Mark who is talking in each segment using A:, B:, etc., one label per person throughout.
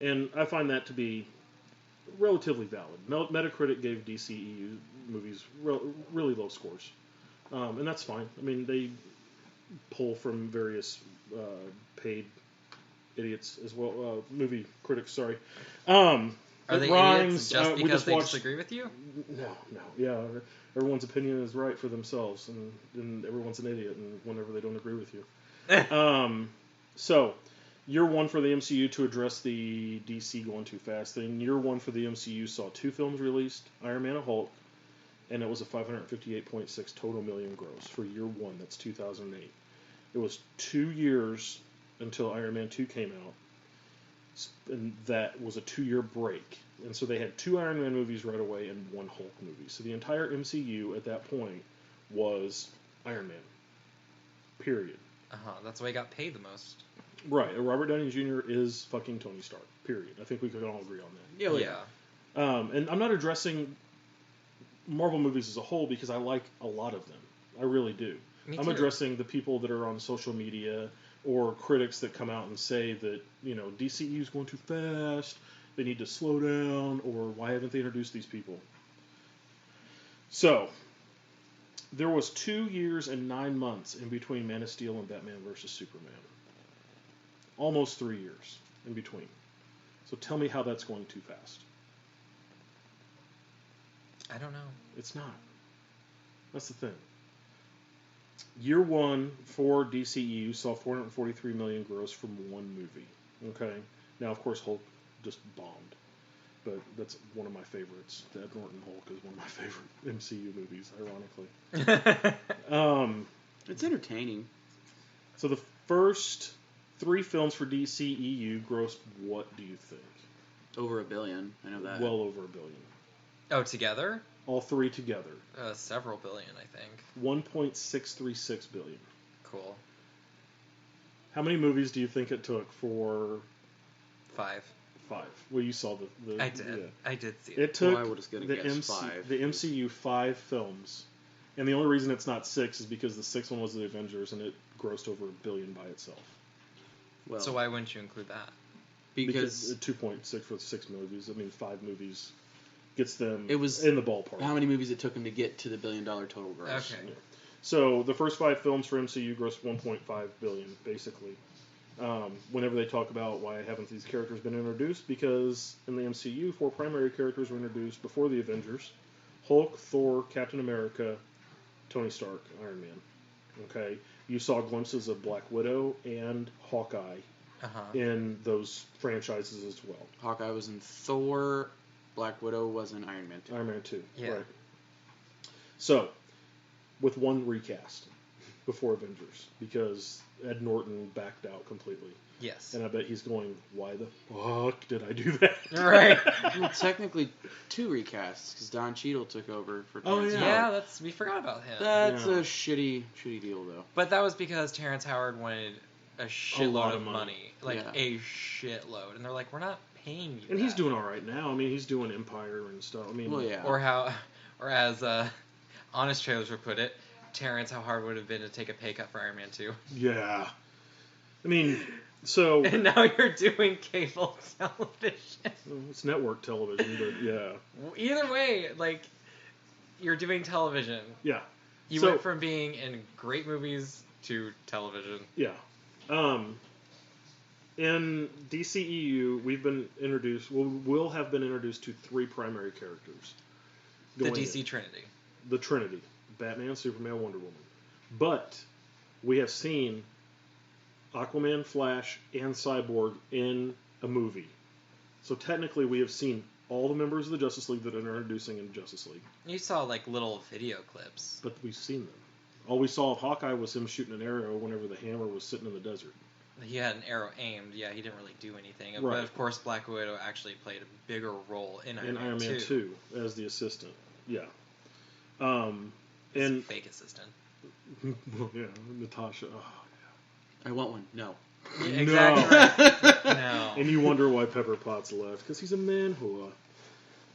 A: And I find that to be relatively valid. Metacritic gave DCEU movies really low scores, and that's fine. I mean, they pull from various paid idiots as well, movie critics. Sorry,
B: Are they idiots just because they disagree with you?
A: No, yeah. Everyone's opinion is right for themselves, and everyone's an idiot, and whenever they don't agree with you. So, year one for the MCU to address the DC going too fast thing. Year one for the MCU saw 2 films released: Iron Man and Hulk, and it was a 558.6 total million gross for year one. That's 2008. It was 2 years until Iron Man 2 came out, and that was a 2-year break. And so they had 2 Iron Man movies right away and 1 Hulk movie. So the entire MCU at that point was Iron Man. Period.
B: That's why he got paid the most.
A: Right. Robert Downey Jr. is fucking Tony Stark. Period. I think we could all agree on that.
B: Yeah.
A: And I'm not addressing Marvel movies as a whole because I like a lot of them. I really do. I'm addressing the people that are on social media or critics that come out and say that, DCU is going too fast, they need to slow down, or why haven't they introduced these people? So, there was 2 years and 9 months in between Man of Steel and Batman vs. Superman. Almost 3 years in between. So tell me how that's going too fast.
B: I don't know.
A: It's not. That's the thing. Year one for DCEU saw 443 million gross from 1 movie. Okay? Now, of course, Hulk just bombed. But that's one of my favorites. The Ed Norton Hulk is one of my favorite MCU movies, ironically.
C: It's entertaining.
A: So the first 3 films for DCEU grossed what do you think?
C: Over $1 billion. I know that.
A: Well over $1 billion.
B: Oh, together?
A: All 3 together.
B: Several billion, I think.
A: 1.636 billion.
B: Cool.
A: How many movies do you think it took for
B: 5?
A: 5. Well, you saw the
B: I did. Yeah. I did see it.
A: It took
C: I was gonna guess 5.
A: The MCU 5 films, and the only reason it's not 6 is because the 6th one was the Avengers, and it grossed over $1 billion by itself.
C: Well,
B: so why wouldn't you include that?
A: Because 2.6 for 6 movies. I mean, 5 movies gets them
C: it was
A: in the ballpark.
C: How many movies it took them to get to the $1 billion total gross?
B: Okay.
A: Yeah. So the first 5 films for MCU grossed 1.5 billion, basically. Whenever they talk about why haven't these characters been introduced, because in the MCU, 4 primary characters were introduced before the Avengers: Hulk, Thor, Captain America, Tony Stark, Iron Man. Okay, you saw glimpses of Black Widow and Hawkeye in those franchises as well.
C: Hawkeye was in Thor. Black Widow was in Iron Man 2.
A: Iron Man 2,
B: yeah.
A: Right. So, with 1 recast before Avengers, because Ed Norton backed out completely.
B: Yes.
A: And I bet he's going, why the fuck did I do that?
B: Right.
C: Well, technically 2 recasts, because Don Cheadle took over for
A: Terrence
C: Howard.
B: Yeah, we forgot about him.
C: That's a shitty deal, though.
B: But that was because Terrence Howard wanted a shitload of money. Like,
C: yeah.
B: a shitload. And they're like, we're not paying you
A: And
B: that.
A: he's doing all right now. I mean, he's doing Empire and stuff. I mean,
C: well, yeah.
B: Or as Honest Trailers would put it, Terrence, how hard would it have been to take a pay cut for Iron Man 2?
A: Yeah. I mean, so...
B: And now you're doing cable television.
A: Well, it's network television, but yeah.
B: Either way, like, you're doing television.
A: Yeah.
B: You went from being in great movies to television.
A: Yeah. In DCEU, we've been introduced... We'll have been introduced to 3 primary characters.
B: The DC Trinity.
A: The Trinity. Batman, Superman, Wonder Woman. But we have seen Aquaman, Flash, and Cyborg in a movie. So technically we have seen all the members of the Justice League that are introducing in Justice League.
B: You saw, like, little video clips.
A: But we've seen them. All we saw of Hawkeye was him shooting an arrow whenever the hammer was sitting in the desert.
B: He had an arrow aimed. Yeah, he didn't really do anything.
A: Right.
B: But, of course, Black Widow actually played a bigger role in Iron Man 2.
A: 2 as the assistant. Yeah.
B: And fake assistant.
A: Well, yeah, Natasha. Oh, yeah.
C: I want one. No.
B: Yeah, exactly. No. Right. No.
A: And you wonder why Pepper Potts left, because he's a manhua.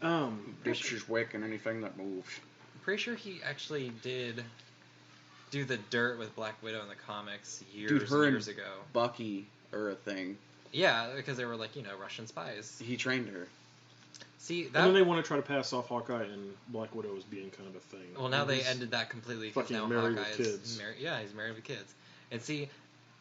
C: Bitch waking anything that moves.
B: I'm pretty sure he actually did do the dirt with Black Widow in the comics years ago.
C: Bucky are a thing.
B: Yeah, because they were like, Russian spies.
C: He trained her.
B: See,
A: And then they want to try to pass off Hawkeye and Black Widow as being kind of a thing.
B: Well, now they ended that completely because
A: fucking
B: now
A: married
B: Hawkeye
A: with kids.
B: He's married with kids. And see,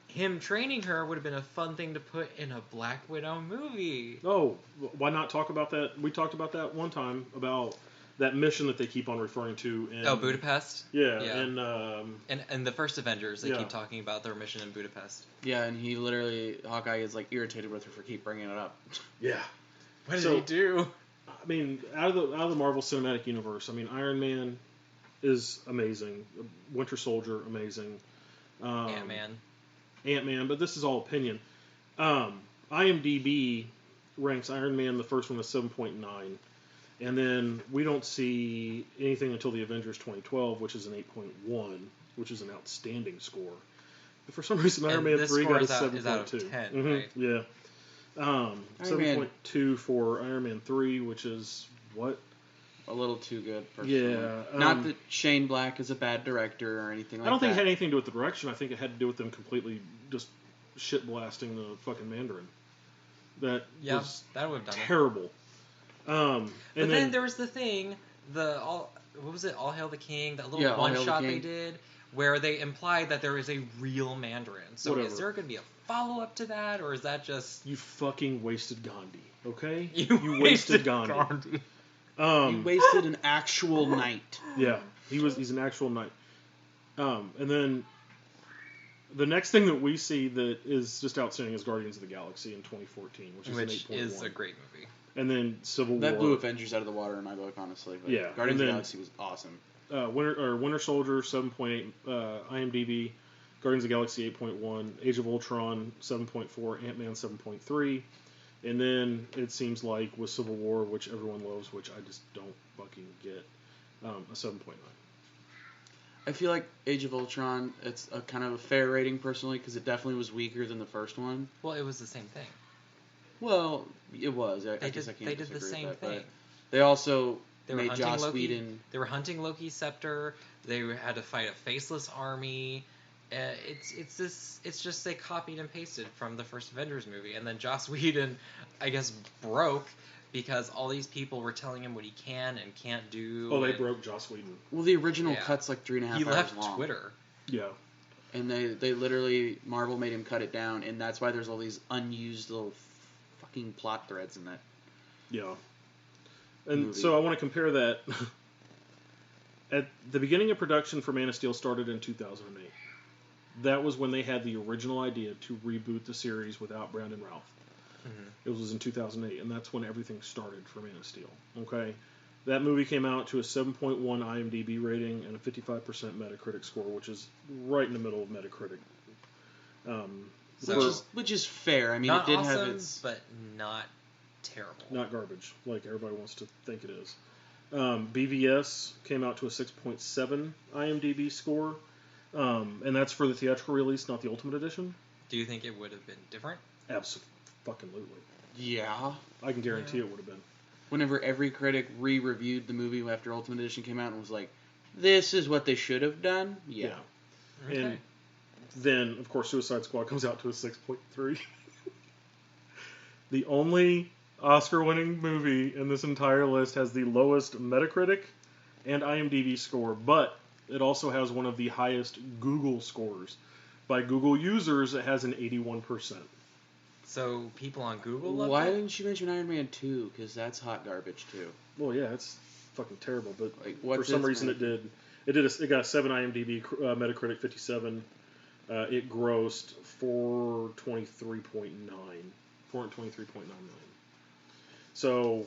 B: him training her would have been a fun thing to put in a Black Widow movie.
A: Oh, why not talk about that? We talked about that one time about that mission that they keep on referring to.
B: Budapest?
A: Yeah.
B: And the first Avengers, they
A: yeah.
B: keep talking about their mission in Budapest.
C: Yeah, and Hawkeye is like irritated with her for keep bringing it up.
A: Yeah.
B: What did he do?
A: I mean, out of the Marvel Cinematic Universe, I mean, Iron Man is amazing. Winter Soldier, amazing. Ant-Man, but this is all opinion. IMDb ranks Iron Man, the first one, as 7.9. And then we don't see anything until the Avengers 2012, which is an 8.1, which is an outstanding score. But for some reason, Iron Man 3 got a 7.2.
B: Is out of 10, right?
A: Yeah. 7.2 for Iron Man 3, which is what?
C: A little too good, personally.
A: Yeah.
C: Not that Shane Black is a bad director or anything like that.
A: I don't think it had anything to do with the direction. I think it had to do with them completely just shit blasting the fucking Mandarin. That was
B: that would have done
A: terrible.
B: But then there was the thing, what was it? All Hail the King, that little one shot they did, where they implied that there is a real Mandarin. So is there going to be a follow up to that, or is that just
A: you fucking wasted Gandhi? Okay, you wasted Gandhi.
C: You wasted an actual knight.
A: Yeah, he's an actual knight. And then the next thing that we see that is just outstanding is Guardians of the Galaxy in 2014, which is
B: a great movie.
A: And then Civil War.
C: That blew Avengers out of the water in my book, honestly. But
A: yeah,
C: Guardians of the Galaxy was awesome.
A: Winter Soldier 7.8 IMDb, Guardians of the Galaxy 8.1, Age of Ultron 7.4, Ant-Man 7.3. And then it seems like with Civil War, which everyone loves, which I just don't fucking get, a 7.9.
C: I feel like Age of Ultron, it's a kind of a fair rating personally, because it definitely was weaker than the first one.
B: Well, it was the same thing.
C: Well, it was. I guess I can't
B: They did the
C: disagree
B: same
C: with that,
B: thing.
C: but they also
B: They were
C: made
B: hunting
C: Joss
B: Loki.
C: Whedon.
B: They were hunting Loki's scepter. They had to fight a faceless army. It's just they copied and pasted from the first Avengers movie, and then Joss Whedon, I guess, broke because all these people were telling him what he can and can't do.
A: Oh, they broke Joss Whedon.
C: Well, the original cut's like 3.5 hours long.
B: He left Twitter.
A: Yeah.
C: And they literally, Marvel made him cut it down, and that's why there's all these unused little fucking plot threads in that.
A: Yeah. And
C: movie.
A: so I want to compare that. At the beginning of production for Man of Steel started in 2008. That was when they had the original idea to reboot the series without Brandon Routh. Mm-hmm. It was in 2008, and that's when everything started for Man of Steel. Okay? That movie came out to a 7.1 IMDb rating and a 55% Metacritic score, which is right in the middle of Metacritic.
C: Which is fair. I mean,
B: not
C: it did
B: awesome,
C: have its...
B: but not terrible.
A: Not garbage, like everybody wants to think it is. BVS came out to a 6.7 IMDb score, and that's for the theatrical release, not the Ultimate Edition.
B: Do you think it would have been different?
A: Absolutely.
C: Yeah.
A: I can guarantee it would have been.
C: Whenever every critic re-reviewed the movie after Ultimate Edition came out and was like, this is what they should have done? Yeah.
B: Okay.
A: And then, of course, Suicide Squad comes out to a 6.3. The only Oscar-winning movie in this entire list has the lowest Metacritic and IMDb score, but it also has one of the highest Google scores. By Google users, it has an 81%.
B: So people on Google love
C: Why
B: it?
C: didn't you mention Iron Man 2? Because that's hot garbage, too.
A: Well, yeah, it's fucking terrible, but
C: Like,
A: for some reason it got a 7 IMDb, Metacritic 57. It grossed 423.9 million. So,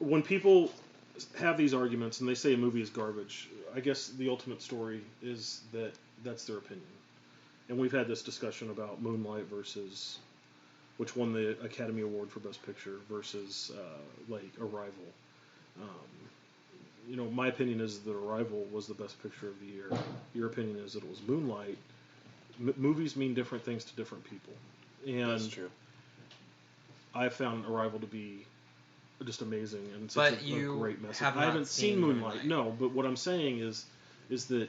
A: when people have these arguments and they say a movie is garbage, I guess the ultimate story is that that's their opinion. And we've had this discussion about Moonlight versus, which won the Academy Award for Best Picture, versus Arrival. My opinion is that Arrival was the best picture of the year. Your opinion is that it was Moonlight. Movies mean different things to different people. And
C: That's true.
A: I found Arrival to be just amazing and such a great message.
B: I
A: haven't seen Moonlight. No, but what I'm saying is that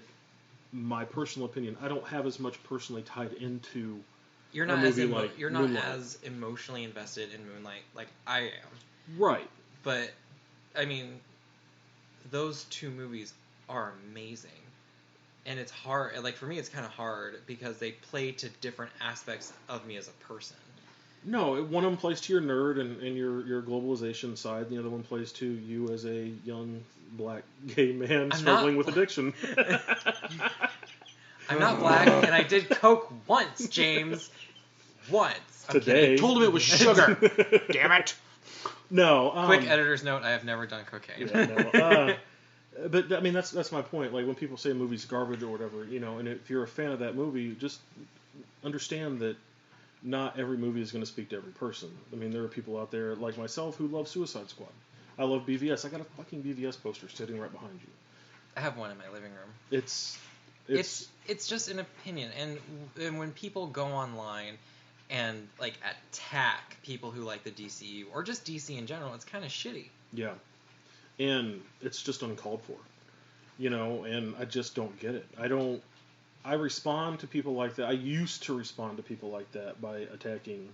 A: my personal opinion, I don't have as much personally tied into
B: you're
A: a
B: not
A: movie like
B: you're not
A: Moonlight.
B: as emotionally invested in Moonlight like I am.
A: Right.
B: But I mean, those two movies are amazing. And it's hard, like for me it's kind of hard because they play to different aspects of me as a person.
A: No, one of them plays to your nerd and your globalization side, and the other one plays to you as a young black gay man struggling with addiction.
B: I'm not black, and I did coke once, James. Once.
A: Today.
C: I told him it was sugar. Damn it.
A: No.
B: Quick editor's note: I have never done cocaine.
A: Yeah, no. But I mean, that's my point. Like when people say a movie's garbage or whatever, and if you're a fan of that movie, just understand that not every movie is going to speak to every person. I mean, there are people out there like myself who love Suicide Squad. I love BVS. I got a fucking BVS poster sitting right behind you.
B: I have one in my living room.
A: It's
B: just an opinion, and when people go online and like attack people who like the DCU or just DC in general, it's kind of shitty.
A: Yeah, and it's just uncalled for, and I just don't get it. I respond to people like that. I used to respond to people like that by attacking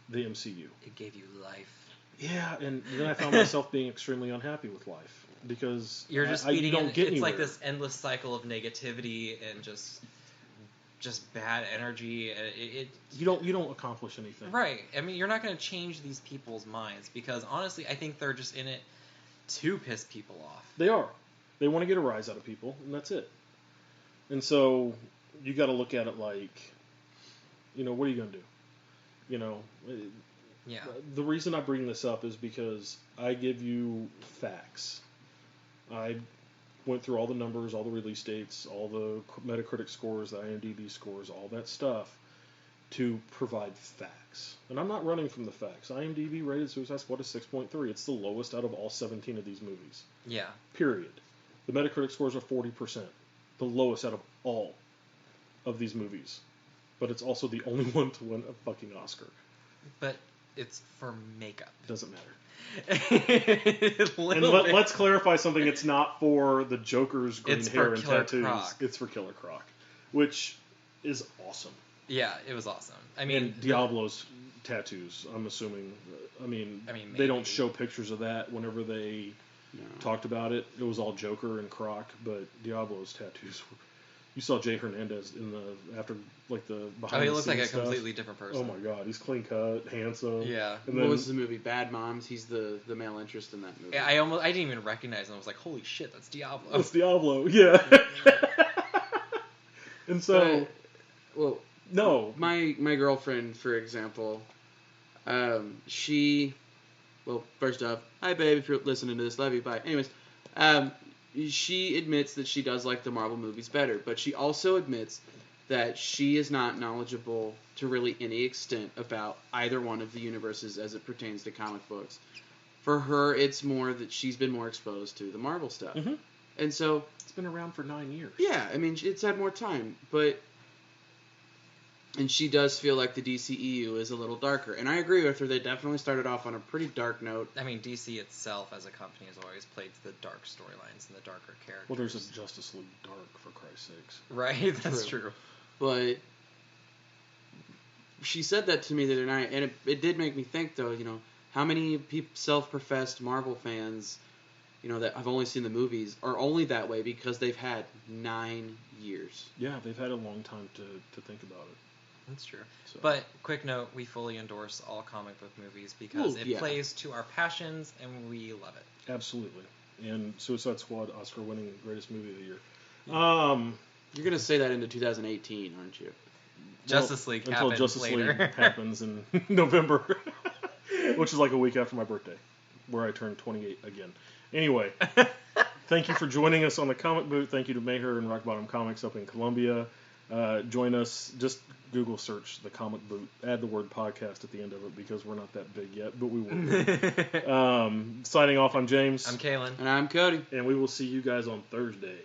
A: the MCU.
B: It gave you life.
A: Yeah, and then I found myself being extremely unhappy with life because
B: you're just
A: you don't get
B: it's
A: anywhere.
B: like this endless cycle of negativity and just bad energy.
A: You don't accomplish anything.
B: Right. I mean, you're not going to change these people's minds because honestly, I think they're just in it to piss people off.
A: They are. They want to get a rise out of people, and that's it. And so you got to look at it like, what are you going to do?
B: Yeah.
A: The reason I bring this up is because I give you facts. I went through all the numbers, all the release dates, all the Metacritic scores, the IMDb scores, all that stuff to provide facts. And I'm not running from the facts. IMDb rated Suicide Squad as 6.3. It's the lowest out of all 17 of these movies.
B: Yeah.
A: Period. The Metacritic scores are 40%. The lowest out of all of these movies. But it's also the only one to win a fucking Oscar.
B: But it's for makeup.
A: Doesn't matter. And let's clarify something. It's not for the Joker's green hair and tattoos.
B: Croc.
A: It's for Killer Croc, which is awesome.
B: Yeah, it was awesome. I mean,
A: and Diablo's tattoos. I'm assuming. I mean they don't show pictures of that whenever they talked about it. It was all Joker and Croc, but Diablo's tattoos were. You saw Jay Hernandez in the behind.
B: He
A: the
B: looks like a
A: stuff.
B: completely different person.
A: Oh my god, he's clean cut, handsome.
B: Yeah.
A: And
C: what was the movie? Bad Moms. He's the male interest in that movie.
B: Yeah, I didn't even recognize him. I was like, holy shit, that's Diablo.
A: That's Diablo. Yeah. And so, no.
C: My girlfriend, for example, first off, hi babe, if you're listening to this, love you, bye. Anyways, she admits that she does like the Marvel movies better, but she also admits that she is not knowledgeable to really any extent about either one of the universes as it pertains to comic books. For her, it's more that she's been more exposed to the Marvel stuff.
A: Mm-hmm.
C: And so...
A: It's been around for 9 years.
C: Yeah, I mean, it's had more time, but... And she does feel like the DCEU is a little darker. And I agree with her. They definitely started off on a pretty dark note.
B: I mean, DC itself as a company has always played to the dark storylines and the darker characters.
A: Well, there's a Justice League Dark, for Christ's sakes.
B: Right, that's true.
C: But she said that to me the other night, and it did make me think, though, how many self-professed Marvel fans, that have only seen the movies are only that way because they've had 9 years.
A: Yeah, they've had a long time to think about it.
B: That's true. So. But, quick note, we fully endorse all comic book movies because it plays to our passions and we love it.
A: Absolutely. And Suicide Squad, Oscar-winning greatest movie of the year.
C: You're going to say that into 2018, aren't you?
B: Justice League
A: until
B: happens
A: Justice
B: later.
A: League happens in November, which is like a week after my birthday, where I turn 28 again. Anyway, thank you for joining us on the Comic Boot. Thank you to Maher and Rock Bottom Comics up in Columbia. Join us. Just Google search the Comic Boot. Add the word podcast at the end of it because we're not that big yet, but we will. Signing off, I'm James.
B: I'm Kalen.
C: And I'm Cody.
A: And we will see you guys on Thursday.